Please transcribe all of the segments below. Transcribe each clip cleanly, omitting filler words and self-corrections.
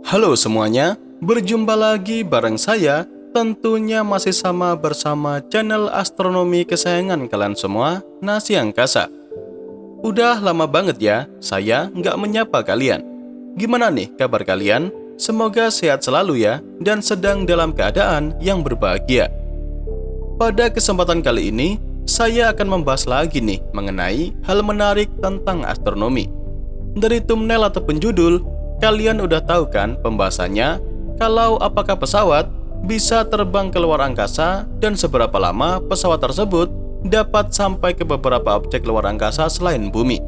Halo semuanya, berjumpa lagi bareng saya, tentunya masih sama bersama channel astronomi kesayangan kalian semua, Nasi Angkasa. Udah lama banget ya, saya nggak menyapa kalian. Gimana nih kabar kalian? Semoga sehat selalu ya, dan sedang dalam keadaan yang berbahagia. Pada kesempatan kali ini, saya akan membahas lagi nih mengenai hal menarik tentang astronomi. Dari thumbnail atau penjudul, kalian udah tahu kan pembahasannya, kalau apakah pesawat bisa terbang ke luar angkasa dan seberapa lama pesawat tersebut dapat sampai ke beberapa objek luar angkasa selain bumi.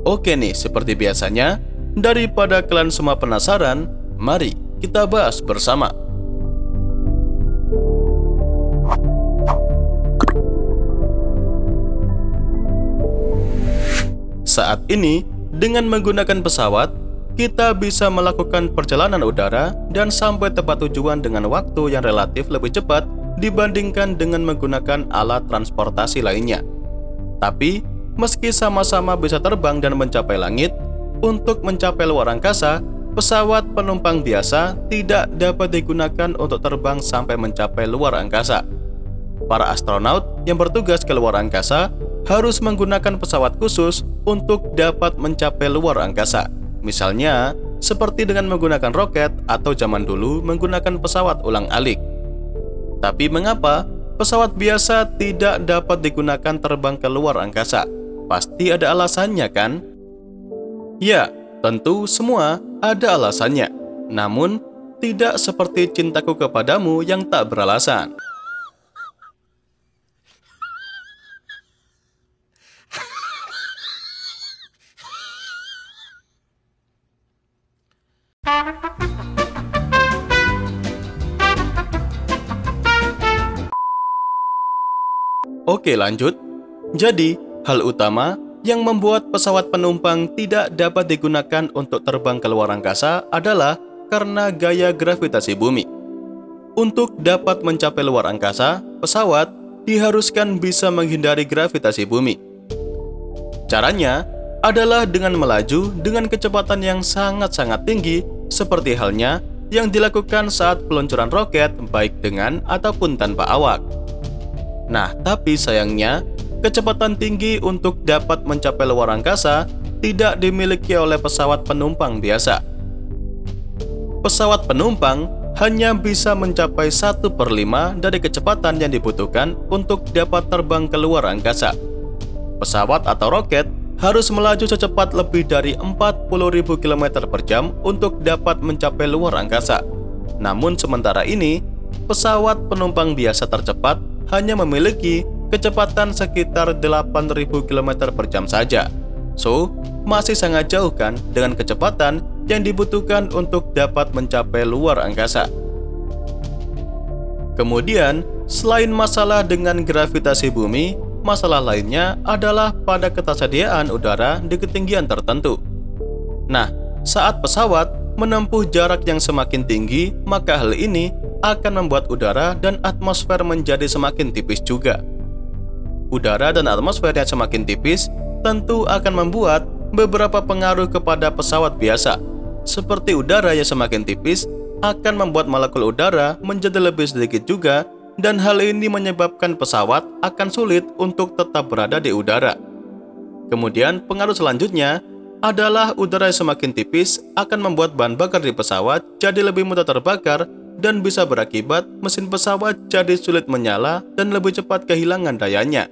Oke nih, seperti biasanya, daripada kalian semua penasaran, mari kita bahas bersama. Saat ini, dengan menggunakan pesawat, kita bisa melakukan perjalanan udara dan sampai tempat tujuan dengan waktu yang relatif lebih cepat dibandingkan dengan menggunakan alat transportasi lainnya. Tapi, meski sama-sama bisa terbang dan mencapai langit, untuk mencapai luar angkasa, pesawat penumpang biasa tidak dapat digunakan untuk terbang sampai mencapai luar angkasa. Para astronaut yang bertugas ke luar angkasa harus menggunakan pesawat khusus untuk dapat mencapai luar angkasa. Misalnya, seperti dengan menggunakan roket atau zaman dulu menggunakan pesawat ulang-alik. Tapi mengapa pesawat biasa tidak dapat digunakan terbang ke luar angkasa? Pasti ada alasannya kan? Ya, tentu semua ada alasannya. Namun, tidak seperti cintaku kepadamu yang tak beralasan. Oke, lanjut. Jadi, hal utama yang membuat pesawat penumpang tidak dapat digunakan untuk terbang ke luar angkasa adalah karena gaya gravitasi bumi. Untuk dapat mencapai luar angkasa, pesawat diharuskan bisa menghindari gravitasi bumi. Caranya adalah dengan melaju dengan kecepatan yang sangat-sangat tinggi, seperti halnya yang dilakukan saat peluncuran roket baik dengan ataupun tanpa awak. Nah, tapi sayangnya, kecepatan tinggi untuk dapat mencapai luar angkasa tidak dimiliki oleh pesawat penumpang biasa. Pesawat penumpang hanya bisa mencapai 1/5 dari kecepatan yang dibutuhkan untuk dapat terbang ke luar angkasa. Pesawat atau roket harus melaju secepat lebih dari 40.000 km per jam untuk dapat mencapai luar angkasa. Namun sementara ini, pesawat penumpang biasa tercepat hanya memiliki kecepatan sekitar 8.000 km per jam saja. So, masih sangat jauh kan dengan kecepatan yang dibutuhkan untuk dapat mencapai luar angkasa. Kemudian, selain masalah dengan gravitasi bumi, masalah lainnya adalah pada ketersediaan udara di ketinggian tertentu. Nah, saat pesawat menempuh jarak yang semakin tinggi, maka hal ini akan membuat udara dan atmosfer menjadi semakin tipis juga. Udara dan atmosfer yang semakin tipis tentu akan membuat beberapa pengaruh kepada pesawat biasa. Seperti udara yang semakin tipis akan membuat molekul udara menjadi lebih sedikit juga, dan hal ini menyebabkan pesawat akan sulit untuk tetap berada di udara. Kemudian pengaruh selanjutnya adalah udara yang semakin tipis akan membuat bahan bakar di pesawat jadi lebih mudah terbakar dan bisa berakibat mesin pesawat jadi sulit menyala dan lebih cepat kehilangan dayanya.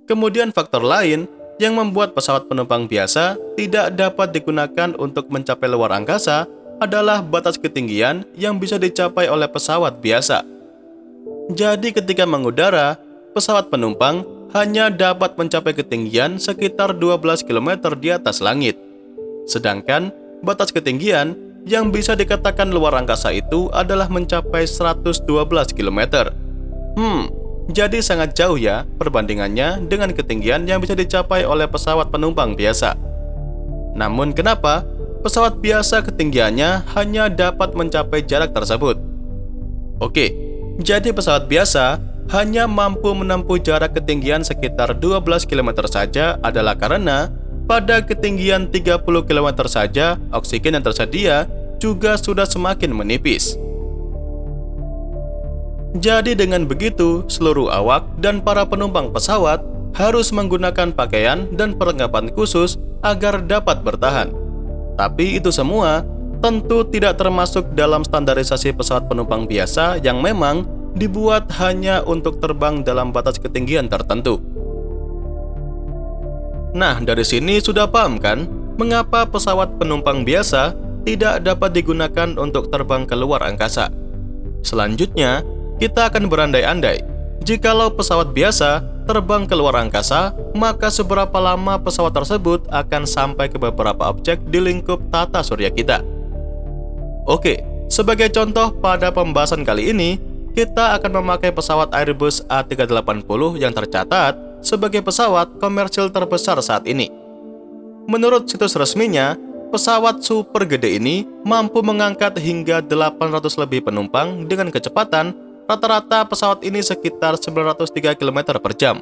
Kemudian faktor lain yang membuat pesawat penumpang biasa tidak dapat digunakan untuk mencapai luar angkasa adalah batas ketinggian yang bisa dicapai oleh pesawat biasa. Jadi ketika mengudara, pesawat penumpang hanya dapat mencapai ketinggian sekitar 12 km di atas langit. Sedangkan batas ketinggian yang bisa dikatakan luar angkasa itu adalah mencapai 112 km. Jadi sangat jauh ya perbandingannya dengan ketinggian yang bisa dicapai oleh pesawat penumpang biasa. Namun kenapa pesawat biasa ketinggiannya hanya dapat mencapai jarak tersebut? Oke, jadi pesawat biasa hanya mampu menempuh jarak ketinggian sekitar 12 km saja adalah karena pada ketinggian 30 km saja, oksigen yang tersedia juga sudah semakin menipis. Jadi dengan begitu, seluruh awak dan para penumpang pesawat harus menggunakan pakaian dan perlengkapan khusus agar dapat bertahan. Tapi itu semua tentu tidak termasuk dalam standarisasi pesawat penumpang biasa yang memang dibuat hanya untuk terbang dalam batas ketinggian tertentu. Nah, dari sini sudah paham kan mengapa pesawat penumpang biasa tidak dapat digunakan untuk terbang ke luar angkasa. Selanjutnya, kita akan berandai-andai, jikalau pesawat biasa terbang ke luar angkasa, maka seberapa lama pesawat tersebut akan sampai ke beberapa objek di lingkup tata surya kita. Oke, sebagai contoh pada pembahasan kali ini, kita akan memakai pesawat Airbus A380 yang tercatat sebagai pesawat komersil terbesar saat ini. Menurut situs resminya, pesawat super gede ini mampu mengangkat hingga 800 lebih penumpang dengan kecepatan rata-rata pesawat ini sekitar 903 km per jam.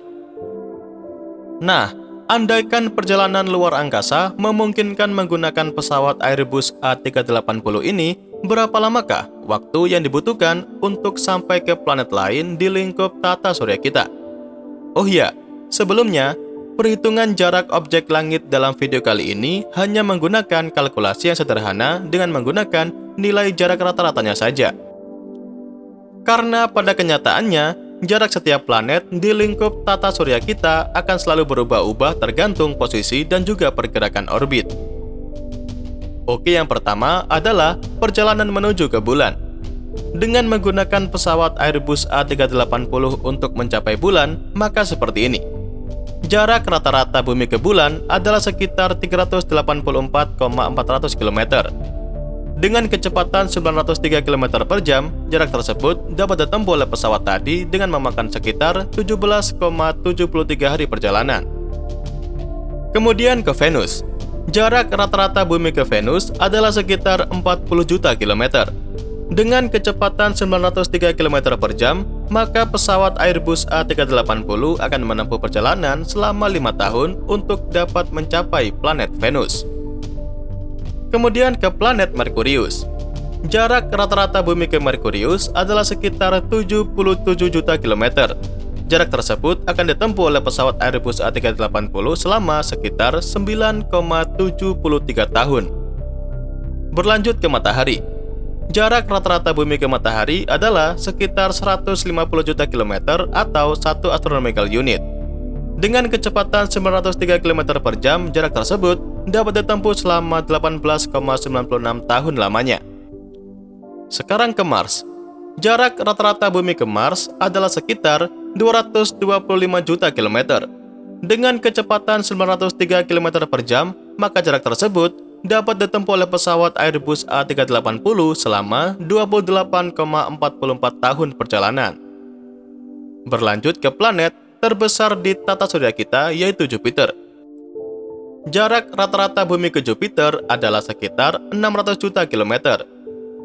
Nah, andaikan perjalanan luar angkasa memungkinkan menggunakan pesawat Airbus A380 ini, berapa lamakah waktu yang dibutuhkan untuk sampai ke planet lain di lingkup tata surya kita? Oh iya, sebelumnya, perhitungan jarak objek langit dalam video kali ini hanya menggunakan kalkulasi yang sederhana dengan menggunakan nilai jarak rata-ratanya saja. Karena pada kenyataannya, jarak setiap planet di lingkup tata surya kita akan selalu berubah-ubah tergantung posisi dan juga pergerakan orbit. Oke, yang pertama adalah perjalanan menuju ke bulan. Dengan menggunakan pesawat Airbus A380 untuk mencapai bulan, maka seperti ini. Jarak rata-rata bumi ke bulan adalah sekitar 384,400 km. Dengan kecepatan 903 km per jam, jarak tersebut dapat ditempuh oleh pesawat tadi dengan memakan sekitar 17,73 hari perjalanan. Kemudian ke Venus. Jarak rata-rata bumi ke Venus adalah sekitar 40 juta kilometer. Dengan kecepatan 903 km per jam, maka pesawat Airbus A380 akan menempuh perjalanan selama 5 tahun untuk dapat mencapai planet Venus. Kemudian ke planet Merkurius. Jarak rata-rata bumi ke Merkurius adalah sekitar 77 juta kilometer. Jarak tersebut akan ditempuh oleh pesawat Airbus A380 selama sekitar 9,73 tahun. Berlanjut ke Matahari. Jarak rata-rata bumi ke Matahari adalah sekitar 150 juta kilometer atau 1 astronomical unit. Dengan kecepatan 903 km per jam, jarak tersebut dapat ditempuh selama 18,96 tahun lamanya. Sekarang ke Mars. Jarak rata-rata bumi ke Mars adalah sekitar 225 juta kilometer. Dengan kecepatan 903 km per jam, maka jarak tersebut dapat ditempuh oleh pesawat Airbus A380 selama 28,44 tahun perjalanan. Berlanjut ke planet terbesar di tata surya kita, yaitu Jupiter. Jarak rata-rata bumi ke Jupiter adalah sekitar 600 juta kilometer.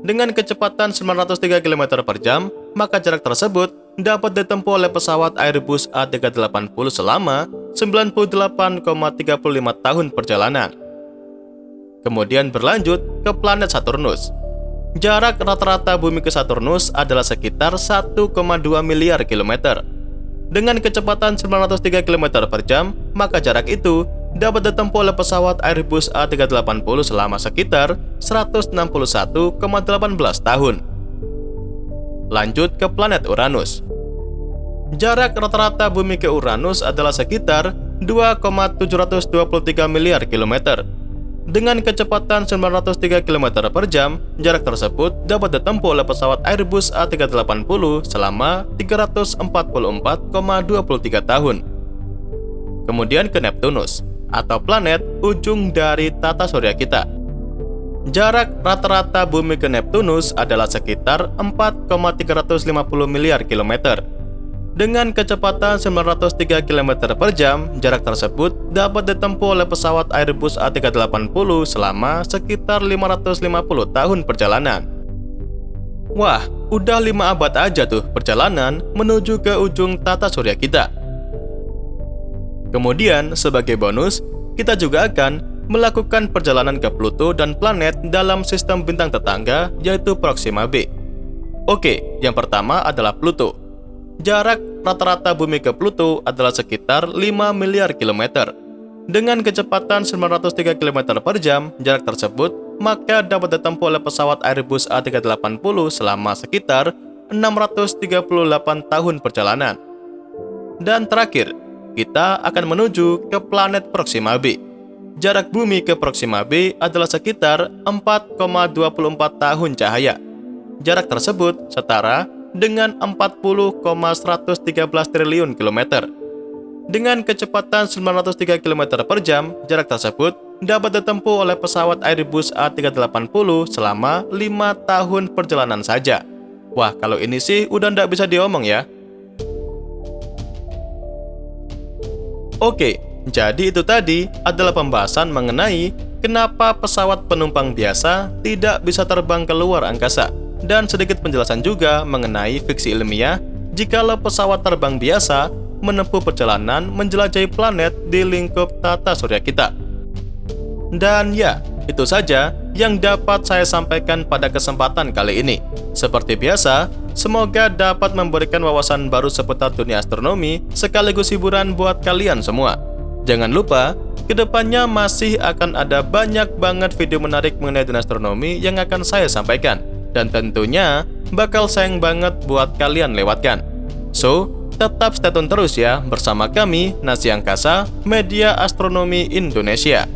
Dengan kecepatan 903 km per jam, maka jarak tersebut dapat ditempuh oleh pesawat Airbus A380 selama 98,35 tahun perjalanan. Kemudian berlanjut ke planet Saturnus. Jarak rata-rata bumi ke Saturnus adalah sekitar 1,2 miliar kilometer. Dengan kecepatan 903 km per jam, maka jarak itu dapat ditempuh oleh pesawat Airbus A380 selama sekitar 161,18 tahun. Lanjut ke planet Uranus. Jarak rata-rata bumi ke Uranus adalah sekitar 2,723 miliar kilometer. Dengan kecepatan 903 km per jam, jarak tersebut dapat ditempuh oleh pesawat Airbus A380 selama 344,23 tahun. Kemudian ke Neptunus, atau planet ujung dari tata surya kita. Jarak rata-rata bumi ke Neptunus adalah sekitar 4,350 miliar kilometer. Dengan kecepatan 903 km per jam, jarak tersebut dapat ditempuh oleh pesawat Airbus A380 selama sekitar 550 tahun perjalanan. Wah, udah 5 abad aja tuh perjalanan menuju ke ujung tata surya kita. Kemudian, sebagai bonus, kita juga akan melakukan perjalanan ke Pluto dan planet dalam sistem bintang tetangga, yaitu Proxima b. Oke, yang pertama adalah Pluto. Jarak rata-rata bumi ke Pluto adalah sekitar 5 miliar kilometer. Dengan kecepatan 903 km per jam, jarak tersebut maka dapat ditempuh oleh pesawat Airbus A380 selama sekitar 638 tahun perjalanan. Dan terakhir, kita akan menuju ke planet Proxima b. Jarak bumi ke Proxima b adalah sekitar 4,24 tahun cahaya. Jarak tersebut setara dengan 40,113 triliun kilometer. Dengan kecepatan 903 km per jam, jarak tersebut dapat ditempuh oleh pesawat Airbus A380 selama 5 tahun perjalanan saja. Wah, kalau ini sih udah nggak bisa diomong ya. Oke, jadi itu tadi adalah pembahasan mengenai kenapa pesawat penumpang biasa tidak bisa terbang ke luar angkasa. Dan sedikit penjelasan juga mengenai fiksi ilmiah jikalau pesawat terbang biasa menempuh perjalanan menjelajahi planet di lingkup tata surya kita. Dan ya, itu saja yang dapat saya sampaikan pada kesempatan kali ini. Seperti biasa, semoga dapat memberikan wawasan baru seputar dunia astronomi sekaligus hiburan buat kalian semua. Jangan lupa, kedepannya masih akan ada banyak banget video menarik mengenai dunia astronomi yang akan saya sampaikan. Dan tentunya bakal sayang banget buat kalian lewatkan. So, tetap stay tune terus ya bersama kami, Nasi Angkasa, Media Astronomi Indonesia.